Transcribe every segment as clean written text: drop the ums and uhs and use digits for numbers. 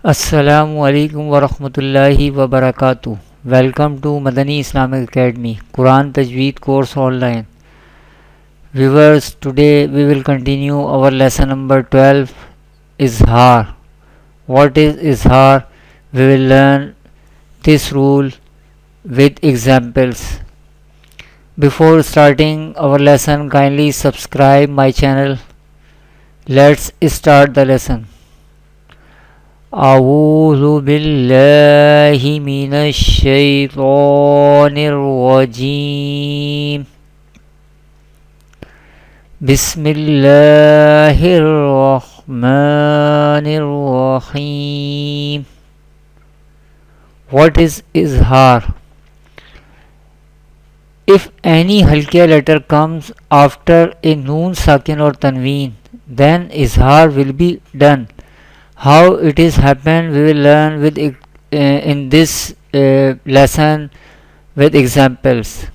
Assalamu alaikum wa rahmatullahi wa barakatuh. Welcome to Madani Islamic Academy Quran Tajweed course online. Viewers, today we will continue our lesson number 12, Izhar. What is Izhar? We will learn this rule with examples. Before starting our lesson, kindly subscribe my channel. Let's start the lesson. أعوذ بالله من الشيطان الرجيم بسم الله الرحمن الرحيم. What is izhar? If any halkia letter comes after a noon sakin or tanween, then izhar will be done. How it is happened we will learn with in this lesson with examples.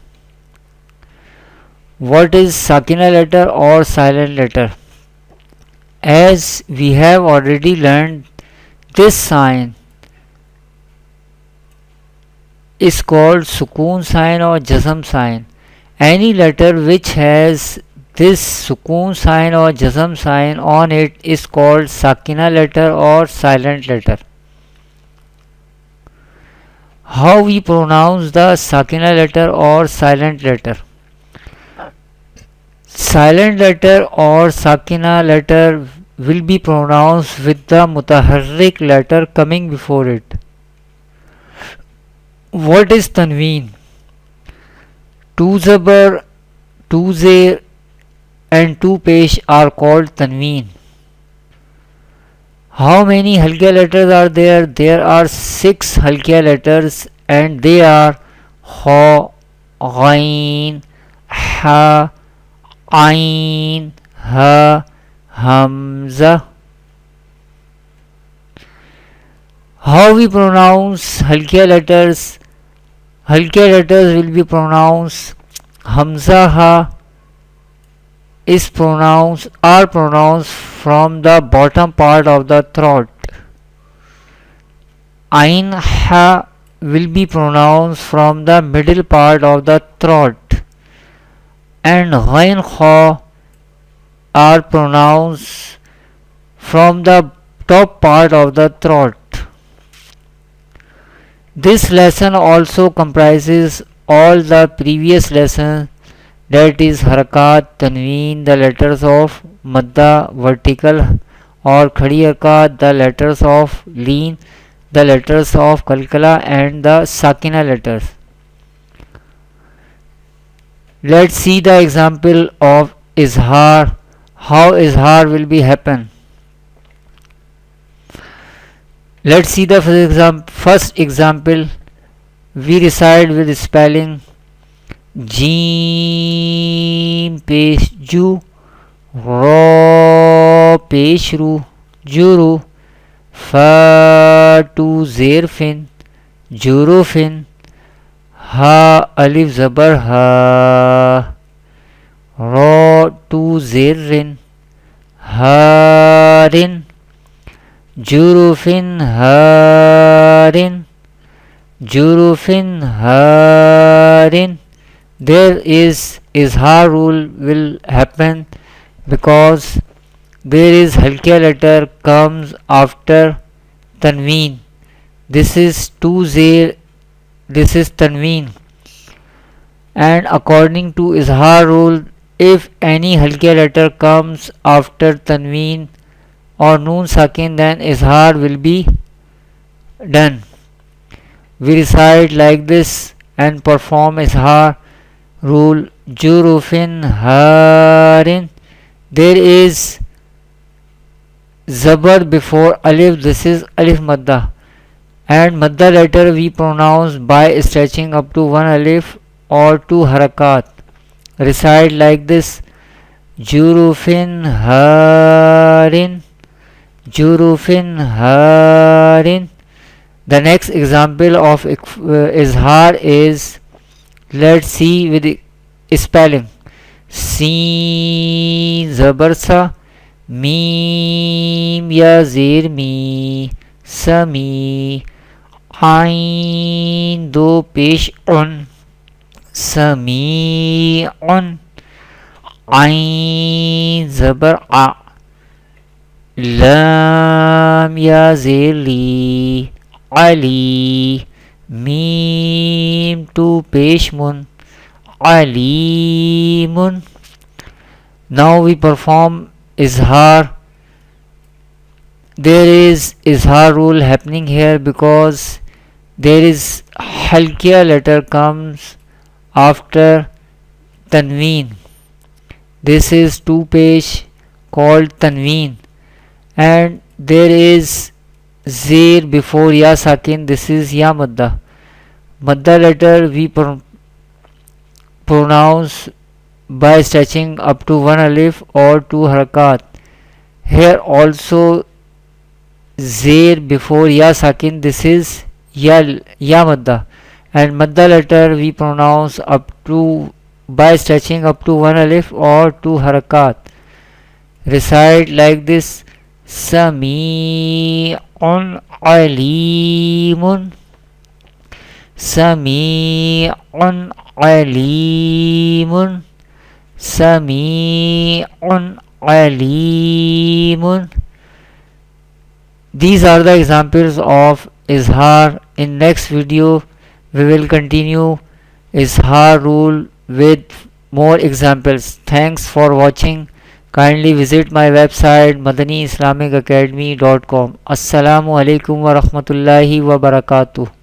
What is sakina letter or silent letter? As we have already learned, this sign is called sukoon sign or jazm sign. Any letter which has this sukoon sign or jazm sign on it is called sakina letter or silent letter. How we pronounce the sakina letter or silent letter? Silent letter or sakina letter will be pronounced with the mutaharrik letter coming before it. What is tanween? Two zabar, two zer and two pesh are called tanween. How many halkia letters are there? There are 6 halkia letters and they are ha, ghain, ha, ain, ha, hamza. How we pronounce halkia letters? Halkia letters will be pronounced hamza ha are pronounced from the bottom part of the throat. Ain ha will be pronounced from the middle part of the throat, and ghain kha are pronounced from the top part of the throat. This lesson also comprises all the previous lessons, that is harakat, tanween, the letters of madda, vertical or khadi harakat, the letters of leen, the letters of kalkala and the sakina letters. Let's see the example of izhar, how izhar will be happen. Let's see the first example. We recite with spelling Jim pesh ju, ro pesh ru, juru, fa tu zerfin, jurufin, ha alif zabar ha, ro tu zerrin, harin, jurufin harin, jurufin harin. There is izhar rule will happen because there is halkia letter comes after tanween. This is two zer, this is tanween, and according to izhar rule, if any halkia letter comes after tanween or noon sakin, then izhar will be done. We recite like this and perform izhar rule. Jurufin harin. There is zabar before alif, this is alif madda, and madda letter we pronounce by stretching up to one alif or two harakat. Recite like this: Jurufin harin, Jurufin harin. The next example of izhar is, let's see with the spelling. Sin zabar sa, mim ya zir mi, समी, आइन दो पेश उन, समी उन, आइन ज़बर आ, लाम या ज़ेर ली, अली, मीम टू पेश मुन, अलीमुन. Now we perform izhar. There is izhar rule happening here because there is halkiya letter comes after tanween. This is two page called tanween, and there is zir before ya sakin. This is ya madda. Madda letter we pronounce by stretching up to one alif or two harakat. Here also zir before ya sakin. This is ya madda, and madda letter we pronounce up to by stretching up to one alif or two harakat. Recite like this: Sami'un alimun, Sami'un alimun, Sami'un alimun. These are the examples of izhar. In next video we will continue izhar rule with more examples. Thanks for watching. Kindly visit my website madaniislamicacademy.com. Assalamu alaikum wa rahmatullahi wa barakatuh.